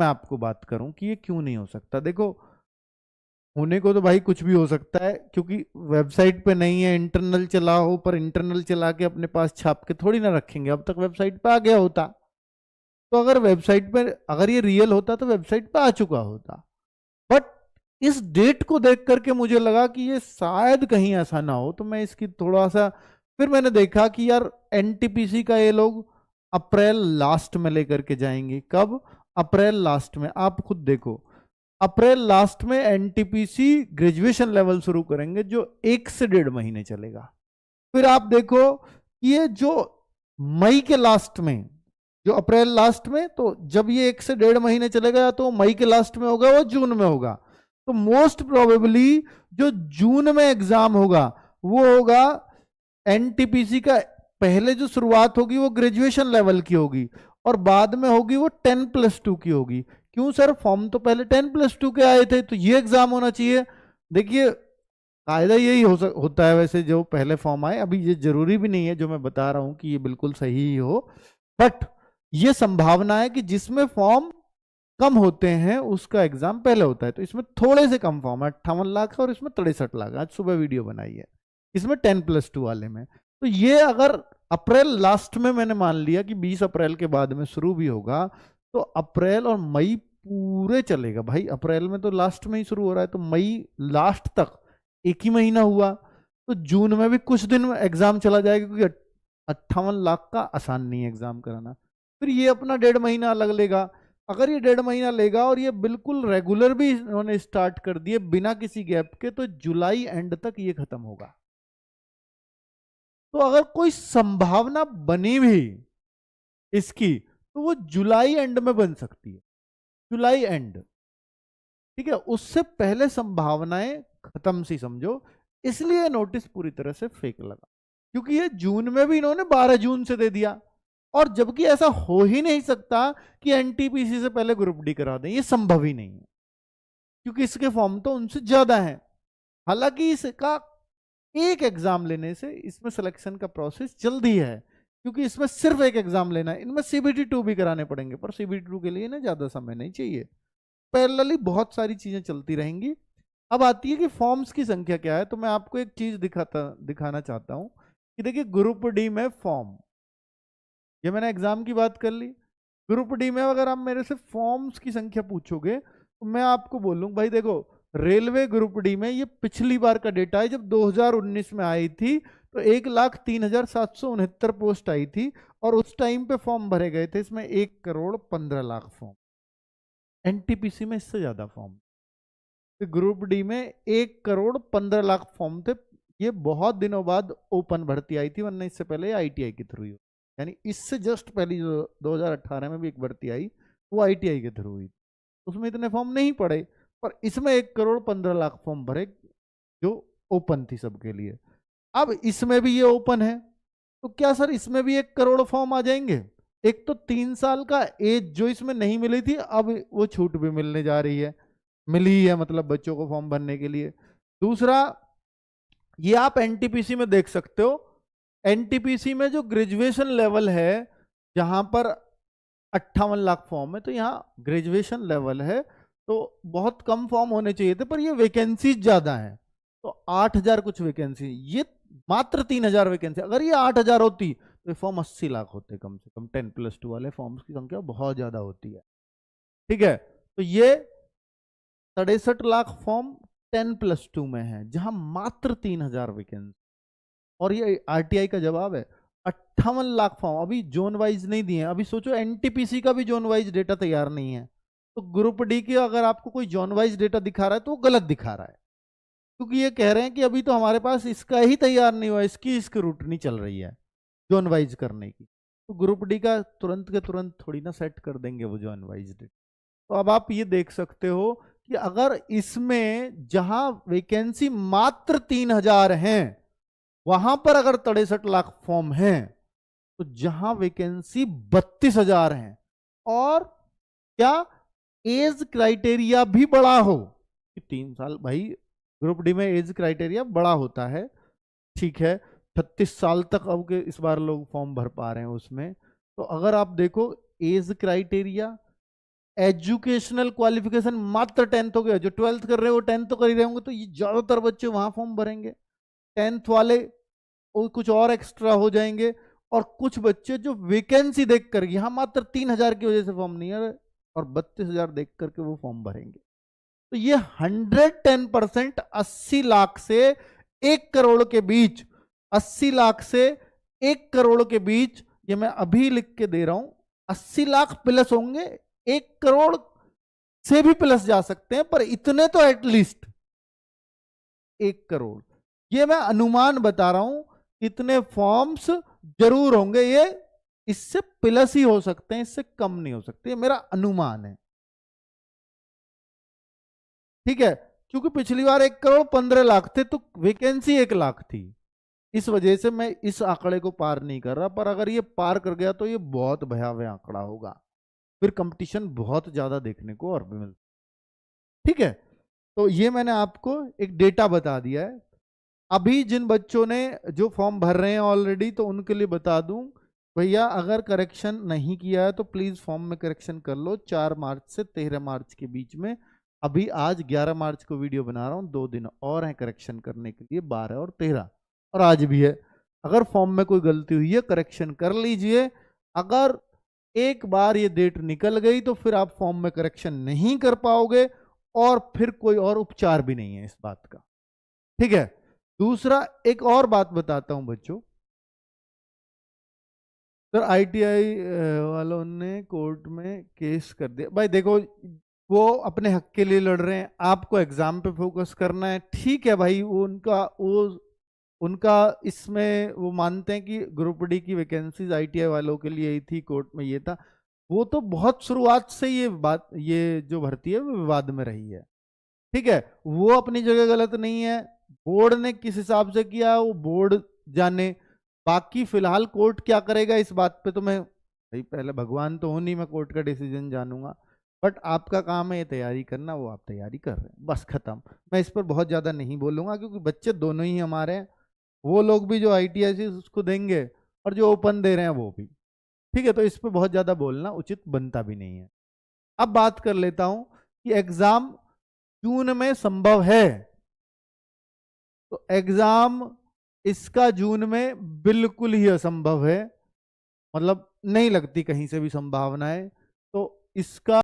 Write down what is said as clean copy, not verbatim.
मैं आपको बात करूं कि ये क्यों नहीं हो सकता। देखो, होने को तो भाई कुछ भी हो सकता है, क्योंकि वेबसाइट पे नहीं है, इंटरनल चला हो, पर इंटरनल चला के अपने पास छाप के थोड़ी ना रखेंगे, अब तक वेबसाइट पे आ गया होता। तो अगर वेबसाइट पे, अगर ये रियल होता तो वेबसाइट पे आ चुका होता। बट इस डेट को देख करके मुझे लगा कि ये शायद कहीं ऐसा ना हो, तो मैं इसकी थोड़ा सा, फिर मैंने देखा कि यार एनटीपीसी का ये लोग अप्रैल लास्ट में लेकर के जाएंगे। कब? अप्रैल लास्ट में। आप खुद देखो, अप्रैल लास्ट में एनटीपीसी ग्रेजुएशन लेवल शुरू करेंगे, जो 1 से 1.5 महीने चलेगा। फिर आप देखो, ये जो मई के लास्ट में, जो अप्रैल लास्ट में, तो जब ये 1 से 1.5 महीने चलेगा, तो मई के लास्ट में होगा, वो जून में होगा। तो मोस्ट प्रोबेबली जो जून में एग्जाम होगा वो होगा एनटीपीसी का, पहले जो शुरुआत होगी वो ग्रेजुएशन लेवल की होगी, और बाद में होगी वो 10+2 की होगी। क्यों सर? फॉर्म तो पहले 10+2 के आए थे, तो ये एग्जाम होना चाहिए। देखिए, कायदा यही होता है वैसे, जो पहले फॉर्म आए। अभी ये जरूरी भी नहीं है जो मैं बता रहा हूं कि ये बिल्कुल सही ही हो, बट ये संभावना है कि जिसमें फॉर्म कम होते हैं उसका एग्जाम पहले होता है। तो इसमें थोड़े से कम फॉर्म है, 58 लाख है, और इसमें 63 लाख। आज सुबह वीडियो बनाई है इसमें 10+2 वाले में। तो ये अगर अप्रैल लास्ट में, मैंने मान लिया कि 20 अप्रैल के बाद में शुरू भी होगा, तो अप्रैल और मई पूरे चलेगा भाई। अप्रैल में तो लास्ट में ही शुरू हो रहा है, तो मई लास्ट तक 1 ही महीना हुआ, तो जून में भी कुछ दिन में एग्जाम चला जाएगा, क्योंकि 58 लाख का आसान नहीं है एग्जाम कराना। फिर ये अपना 1.5 महीना अलग लेगा। अगर ये 1.5 महीना लेगा और ये बिल्कुल रेगुलर भी इन्होंने स्टार्ट कर दिए बिना किसी गैप के, तो जुलाई एंड तक ये खत्म होगा। तो अगर कोई संभावना बनी भी इसकी, तो वो जुलाई एंड में बन सकती है, जुलाई एंड। ठीक है, उससे पहले संभावनाएं खत्म सी समझो। इसलिए नोटिस पूरी तरह से फेक लगा, क्योंकि ये जून में भी इन्होंने 12 जून से दे दिया, और जबकि ऐसा हो ही नहीं सकता कि एनटीपीसी से पहले ग्रुप डी करा दें, ये संभव ही नहीं है, क्योंकि इसके फॉर्म तो उनसे ज्यादा हैं। हालांकि इसका एक एग्जाम लेने से इसमें सिलेक्शन का प्रोसेस जल्दी है, क्योंकि इसमें सिर्फ एक एग्जाम लेना है। इनमें CBT2 भी कराने पड़ेंगे, पर CBT2 के लिए ना ज्यादा समय नहीं चाहिए। पैरेलली बहुत सारी चीजें चलती रहेंगी। अब आती है कि फॉर्म्स की संख्या क्या है। तो मैं आपको एक चीज दिखाना चाहता हूं कि देखिए, ग्रुप डी में फॉर्म, ये मैंने एग्जाम की बात कर ली। ग्रुप डी में अगर आप मेरे से फॉर्म्स की संख्या पूछोगे, तो मैं आपको बोलूँ भाई देखो, रेलवे ग्रुप डी में ये पिछली बार का डेटा है, जब 2019 में आई थी तो 1,03,769 पोस्ट आई थी, और उस टाइम पे फॉर्म भरे गए थे इसमें 1,15,00,000 फॉर्म। एनटीपीसी में इससे ज्यादा फॉर्म, तो ग्रुप डी में 1,15,00,000 फॉर्म थे। ये बहुत दिनों बाद ओपन भर्ती आई थी, वरना इससे पहले आईटीआई के थ्रू हुई, यानी इससे जस्ट पहले जो 2018 में भी एक भर्ती आई, वो आईटीआई के थ्रू हुई। उसमें इतने फॉर्म नहीं पड़े, पर इसमें 1,15,00,000 फॉर्म भरे, जो ओपन थी सबके लिए। अब इसमें भी ये ओपन है, तो क्या सर इसमें भी 1 करोड़ फॉर्म आ जाएंगे? एक तो 3 साल का एज जो इसमें नहीं मिली थी, अब वो छूट भी मिलने जा रही है, मिली है मतलब बच्चों को फॉर्म भरने के लिए। दूसरा, ये आप एनटीपीसी में देख सकते हो, एनटीपीसी में जो ग्रेजुएशन लेवल है, जहां पर 58 लाख फॉर्म है, तो यहाँ ग्रेजुएशन लेवल है, तो बहुत कम फॉर्म होने चाहिए थे, पर ये वैकेंसी ज्यादा है। तो 8,000 कुछ वैकेंसी, ये मात्र 3,000 वैकेंसी। अगर ये 8,000 होती तो ये फॉर्म 80 लाख होते कम से कम। 10+2 वाले फॉर्म्स की संख्या बहुत ज्यादा होती है। ठीक है, तो ये 63 लाख फॉर्म 10+2 में है, जहां मात्र 3,000 वैकेंसी। और ये आरटीआई का जवाब है। 58 लाख फॉर्म अभी जोन वाइज नहीं दिए हैं। अभी सोचो, एनटीपीसी का भी जोन वाइज डेटा तैयार नहीं है, तो ग्रुप डी के अगर आपको कोई जोन वाइज डेटा दिखा रहा है तो वो गलत दिखा रहा है, क्योंकि ये कह रहे हैं कि अभी तो हमारे पास इसका ही तैयार नहीं हुआ, इसकी स्क्रूटनी चल रही है जोन वाइज करने की। तो ग्रुप डी का तुरंत के तुरंत थोड़ी ना सेट कर देंगे वो जोन वाइज डेटा। तो अब आप ये देख सकते हो कि अगर इसमें जहां वैकेंसी मात्र 3,000 हैं, वहां पर अगर 63 लाख फॉर्म हैं, तो जहां वैकेंसी 32,000 हैं, और क्या एज क्राइटेरिया भी बड़ा हो कि 3 साल, भाई ग्रुप डी में एज क्राइटेरिया बड़ा होता है, ठीक है, 36 साल तक अब के इस बार लोग फॉर्म भर पा रहे हैं उसमें। तो अगर आप देखो एज क्राइटेरिया, एजुकेशनल क्वालिफिकेशन मात्र 10th हो गया, जो 12th कर रहे हो वो 10th तो कर ही रहे होंगे, तो ये ज्यादातर बच्चे वहां फॉर्म भरेंगे। 10th वाले और कुछ और एक्स्ट्रा हो जाएंगे, और कुछ बच्चे जो वैकेंसी देख कर, यहां मात्र 3,000 की वजह से फॉर्म नहीं है और 32,000 देख करके वो फॉर्म भरेंगे। तो ये 110% 80 लाख से 1 करोड़ के बीच, 80 लाख से 1 करोड़ के बीच, ये मैं अभी लिख के दे रहा हूं, 80 लाख प्लस होंगे, 1 करोड़ से भी प्लस जा सकते हैं, पर इतने तो एटलीस्ट 1 करोड़, ये मैं अनुमान बता रहा हूं, इतने फॉर्म्स जरूर होंगे। ये इससे प्लस ही हो सकते हैं, इससे कम नहीं हो सकते, ये मेरा अनुमान है। ठीक है, क्योंकि पिछली बार 1 करोड़ 15 लाख थे, तो वैकेंसी 1 लाख थी, इस वजह से मैं इस आंकड़े को पार नहीं कर रहा। पर अगर ये पार कर गया तो ये बहुत भयावह आंकड़ा होगा, फिर कंपटीशन बहुत ज्यादा देखने को और भी मिलता। ठीक है, तो ये मैंने आपको एक डेटा बता दिया है। अभी जिन बच्चों ने जो फॉर्म भर रहे हैं ऑलरेडी, तो उनके लिए बता दूं, भैया अगर करेक्शन नहीं किया है तो प्लीज फॉर्म में करेक्शन कर लो 4 मार्च से 13 मार्च के बीच में। अभी आज 11 मार्च को वीडियो बना रहा हूं, 2 दिन और हैं करेक्शन करने के लिए, 12 और 13, और आज भी है। अगर फॉर्म में कोई गलती हुई है करेक्शन कर लीजिए। अगर एक बार ये डेट निकल गई तो फिर आप फॉर्म में करेक्शन नहीं कर पाओगे, और फिर कोई और उपचार भी नहीं है इस बात का। ठीक है, दूसरा एक और बात बताता हूं बच्चों, सर आईटीआई वालों ने कोर्ट में केस कर दिया। भाई देखो, वो अपने हक के लिए लड़ रहे हैं, आपको एग्जाम पे फोकस करना है। ठीक है भाई, उनका इसमें वो मानते हैं कि ग्रुप डी की वैकेंसीज आईटीआई वालों के लिए ही थी, कोर्ट में ये था। वो तो बहुत शुरुआत से ये बात, ये जो भर्ती है वो विवाद में रही है। ठीक है, वो अपनी जगह गलत नहीं है, बोर्ड ने किस हिसाब से किया वो बोर्ड जाने। बाकी फिलहाल कोर्ट क्या करेगा इस बात पे तो मैं, भाई पहले भगवान तो हूं नहीं मैं कोर्ट का डिसीजन जानूंगा, बट आपका काम है ये तैयारी करना, वो आप तैयारी कर रहे हैं, बस खत्म। मैं इस पर बहुत ज्यादा नहीं बोलूंगा, क्योंकि बच्चे दोनों ही हमारे हैं, वो लोग भी जो आईटीआई उसको देंगे और जो ओपन दे रहे हैं वो भी। ठीक है, तो इस पर बहुत ज्यादा बोलना उचित बनता भी नहीं है। अब बात कर लेता हूं कि एग्जाम जून में संभव है, तो एग्जाम इसका जून में बिल्कुल ही असंभव है, मतलब नहीं लगती कहीं से भी संभावना है। तो इसका